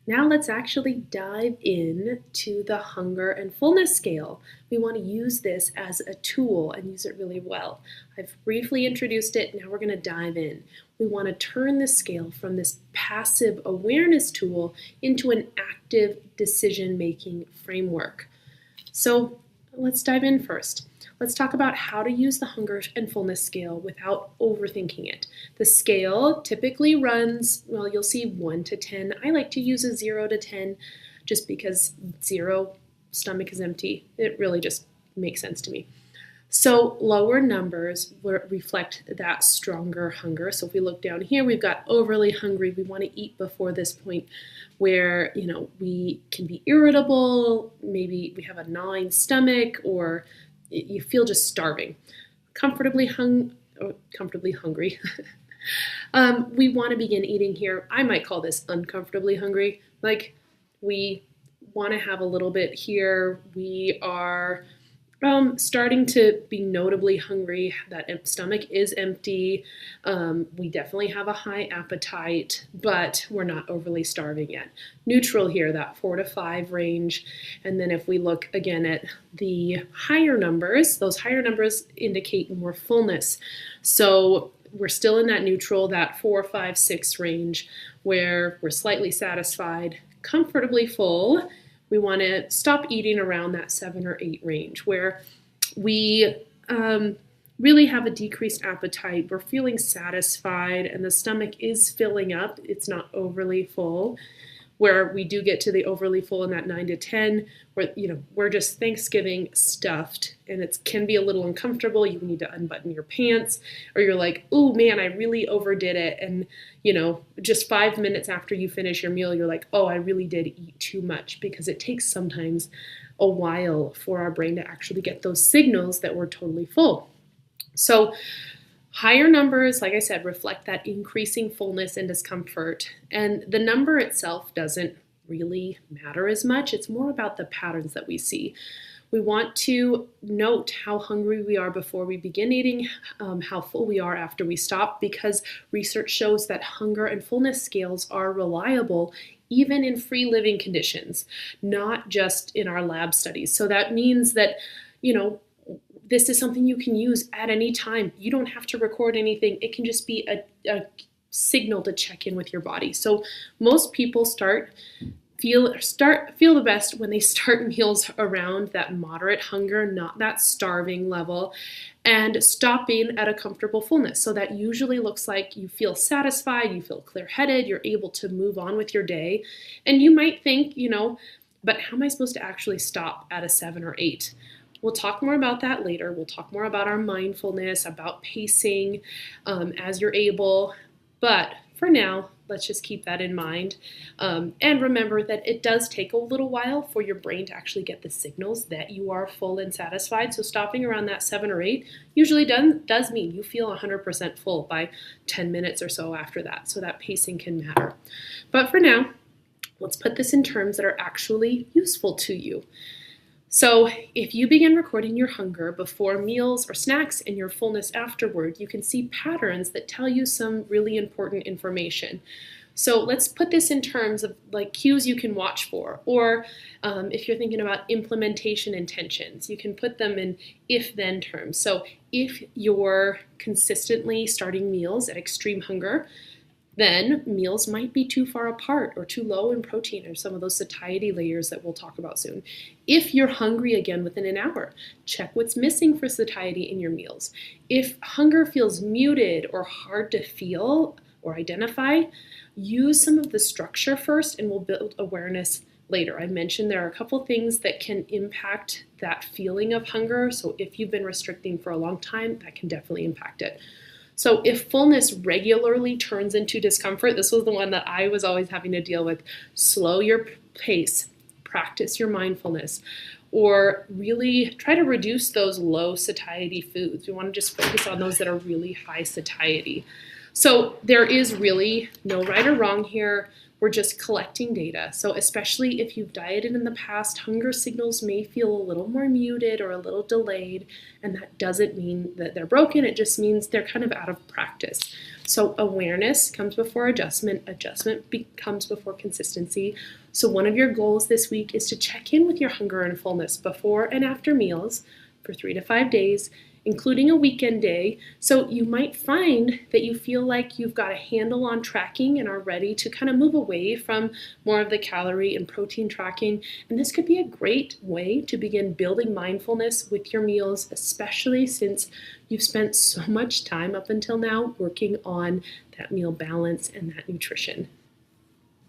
Now let's actually dive in to the hunger and fullness scale. We want to use this as a tool and use it really well. I've briefly introduced it, now we're going to dive in. We want to turn the scale from this passive awareness tool into an active decision-making framework. So let's dive in first. Let's talk about how to use the hunger and fullness scale without overthinking it. The scale typically runs, well, you'll see 1 to 10. I like to use a 0 to 10 just because 0, stomach is empty. It really just makes sense to me. So lower numbers reflect that stronger hunger. So if we look down here, we've got overly hungry. We want to eat before this point where, we can be irritable. Maybe we have a gnawing stomach or you feel just starving. Comfortably hungry. We want to begin eating here. I might call this uncomfortably hungry. Like we want to have a little bit here. We are starting to be notably hungry. That stomach is empty. We definitely have a high appetite, but we're not overly starving yet. Neutral here, that 4 to 5 range. And then if we look again at the higher numbers, those higher numbers indicate more fullness. So we're still in that neutral, that 4, 5, 6 range where we're slightly satisfied, comfortably full. We want to stop eating around that 7 or 8 range where we really have a decreased appetite. We're feeling satisfied and the stomach is filling up. It's not overly full. Where we do get to the overly full in that 9 to 10, where we're just Thanksgiving stuffed and it can be a little uncomfortable. You need to unbutton your pants, or you're like, oh man, I really overdid it. And just 5 minutes after you finish your meal, you're like, oh, I really did eat too much, because it takes sometimes a while for our brain to actually get those signals that we're totally full. So higher numbers, like I said, reflect that increasing fullness and discomfort. And the number itself doesn't really matter as much. It's more about the patterns that we see. We want to note how hungry we are before we begin eating, how full we are after we stop, because research shows that hunger and fullness scales are reliable even in free living conditions, not just in our lab studies. So that means that, this is something you can use at any time. You don't have to record anything. It can just be a signal to check in with your body. So most people feel the best when they start meals around that moderate hunger, not that starving level, and stopping at a comfortable fullness. So that usually looks like you feel satisfied, you feel clear-headed, you're able to move on with your day. And you might think, but how am I supposed to actually stop at a 7 or 8? We'll talk more about that later. We'll talk more about our mindfulness, about pacing as you're able. But for now, let's just keep that in mind. And remember that it does take a little while for your brain to actually get the signals that you are full and satisfied. So stopping around that 7 or 8 usually does mean you feel 100% full by 10 minutes or so after that. So that pacing can matter. But for now, let's put this in terms that are actually useful to you. So if you begin recording your hunger before meals or snacks and your fullness afterward, you can see patterns that tell you some really important information. So let's put this in terms of like cues you can watch for, or if you're thinking about implementation intentions, you can put them in if-then terms. So if you're consistently starting meals at extreme hunger, then meals might be too far apart or too low in protein, or some of those satiety layers that we'll talk about soon. If you're hungry again within an hour, check what's missing for satiety in your meals. If hunger feels muted or hard to feel or identify, use some of the structure first and we'll build awareness later. I mentioned there are a couple things that can impact that feeling of hunger. So if you've been restricting for a long time, that can definitely impact it. So if fullness regularly turns into discomfort, this was the one that I was always having to deal with. Slow your pace, practice your mindfulness, or really try to reduce those low satiety foods. We want to just focus on those that are really high satiety. So there is really no right or wrong here. we're just collecting data. So especially if you've dieted in the past, hunger signals may feel a little more muted or a little delayed, and that doesn't mean that they're broken. It just means they're kind of out of practice. So awareness comes before adjustment. Adjustment comes before consistency. So one of your goals this week is to check in with your hunger and fullness before and after meals for 3 to 5 days, including a weekend day. So you might find that you feel like you've got a handle on tracking and are ready to kind of move away from more of the calorie and protein tracking. And this could be a great way to begin building mindfulness with your meals, especially since you've spent so much time up until now working on that meal balance and that nutrition.